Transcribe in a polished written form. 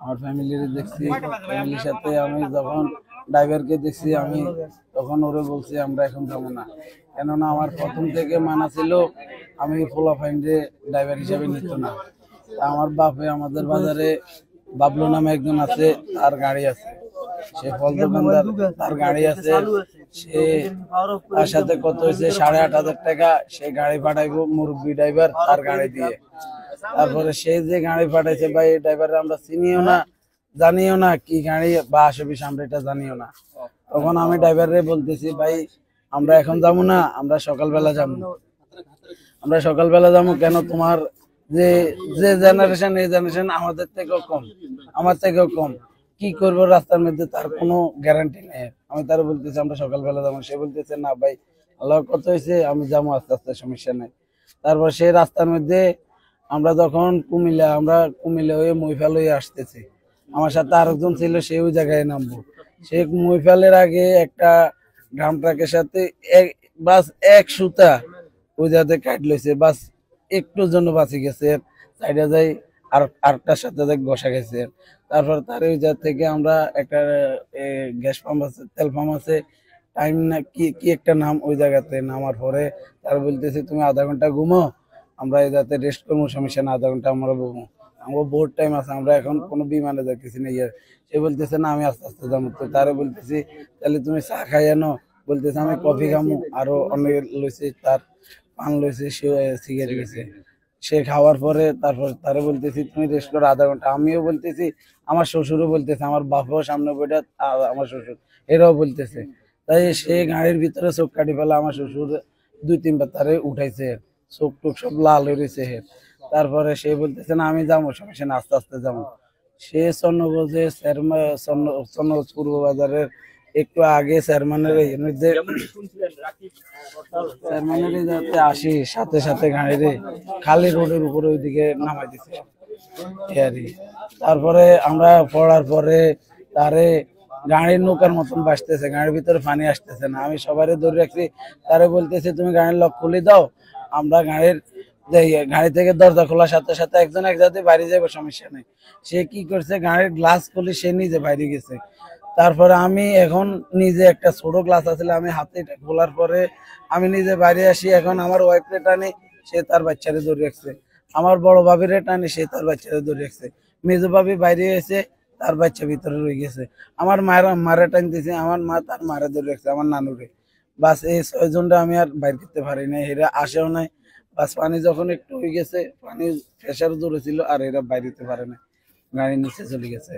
আমার ফ্যামিলির দেখছি, ফ্যামিলির সাথে আমি যখন ড্রাইভারকে দেখছি আমি তখন ওরে বলছি আমরা এখন যাবো না, কেননা আমার প্রথম থেকে মানা ছিল আমি পোলাপাইনরে ড্রাইভার হিসেবে নিত না। আমার বাপে আমাদের বাজারে বাবলু নামে একজন আছে, তার গাড়ি আছে, সে ফল দোকানদার, তার গাড়ি আছে, সে তার সাথে কত হয়েছে 8,500 টাকা, সে গাড়ি পাঠাইবো মুরব্বী ড্রাইভার তার গাড়ি দিয়ে। তারপরে সে যে গাড়ি পাঠাইছে ভাই, এই ড্রাইভার আমরা চিনিও না, জানিও না কি গাড়ি বা আসবি আমরা এটা জানিও না। তখন আমি ড্রাইভারে বলতেছি ভাই আমরা এখন যাবো না, আমরা সকালবেলা যাবো, আমরা সকালবেলা যাবো কেন, তোমার যে যে জেনারেশন এই জেনারেশন আমাদের থেকেও কম, আমার থেকেও কম, কি করবো রাস্তার মধ্যে তার কোনো গ্যারান্টি নেই। আমি তার বলতেছি আমরা সকালবেলা যাবো, সে বলতেছে না ভাই আল্লাহ কত হয়েছে আমি যাবো আস্তে আস্তে, সমস্যা নেই। তারপর সে রাস্তার মধ্যে আমরা যখন কুমিল্লা হয়ে মহিফাল হয়ে আসতেছি, আমার সাথে আরেকজন ছিল, সে ওই জায়গায় নামবো, সে মহিফালের আগে একটা ড্রাম ট্রাকের সাথে বাস এক সুতা ওই জায়গাতে কাট লইছে, বাস একটুর জন্য বাঁচি গেছে, সাইডে যাই আর আরেকটার সাথে যাই বসা গেছে। তারপর তার ওই জায়গা থেকে আমরা একটা গ্যাস পাম্প আছে, তেল পাম্প আছে, টাইম না কি কি একটা নাম, ওই জায়গাতে নামার পরে তার বলতেছে তুমি আধা ঘন্টা ঘুমো, আমরা এই যাতে রেস্ট করবো, সমস্যা না, আধা ঘন্টা আমরা ঘুমো, আমার বহুত টাইম আছে, আমরা এখন কোনো বিমানে যাইতেছি না। সে বলতেছে না আমি আস্তে আস্তে যাবো। তো তারে বলতেছি তাহলে তুমি চা খাই আনো, বলতেছে আমি কফি খামো, আরো অনেক লইছে, তার পান লইছে, সে সিগারেট লইছে। সে খাওয়ার পরে তারপর তারে বলতেছি তুমি রেস্ট করো আধা ঘন্টা, আমিও বলতেছি, আমার শ্বশুরও বলতেছে, আমার বাপও সামনে বইটা, আমার শ্বশুর এরাও বলতেছে। তাই সে গাড়ির ভিতরে চোখ কাটি ফেলা, আমার শ্বশুর 2-3 বার তারে উঠাইছে, চোখ টুক সব লাল হয়েছে। তারপরে সে বলতেছে না আমি যাবো, সমস্যা না আস্তে আস্তে যাবো। সে চন্নগঞ্জে চন্নগঞ্জ পূর্ব বাজারের একটু আগে চেয়ারম্যানের যাতে আসি, সাথে সাথে গাড়িরে খালি রোডের উপরে ওইদিকে নামাই দিছে। তারপরে আমরা পড়ার পরে তারে গাড়ির নৌকার মতন বাসতেছে, গাড়ির ভিতরে পানি আসতেছে না, আমি সবারই ধরে রাখছি, তারে বলতেছে তুমি গাড়ির লক খুলে দাও, আমরা গাড়ি থেকে দরজা খোলার সাথে সাথে একজন এক জায়গাতে বাইরে যাবে, সমস্যা নেই। সে কি করছে গাড়ির গ্লাস খুলে সে নিজে বাইরে গেছে। তারপরে আমি এখন নিজে একটা ছোট গ্লাস আছে, আমি হাতে এটা খোলার পরে আমি নিজে বাইরে আসি, এখন আমার ওয়াইফরে টানে, সে তার বাচ্চারে ধরে রাখছে, আমার বড় ভাবিরে টানে, সে তার বাচ্চারে ধরে রাখছে, মেজো ভাবি বাইরে এসে তার বাচ্চা ভিতরে রয়ে গেছে, আমার মারে টানতেছে, আমার মা তার মারে ধরে রাখছে, আমার নানুরে। বাস এই 6 জনটা আমি আর বাইর করতে পারি না, এরা আসেও নাই। বাস পানি যখন একটু হয়ে গেছে, পানি প্রেশার জোরে ছিল, আর এরা বাইরে যেতে পারে না, গাড়ির নিচে চলে গেছে।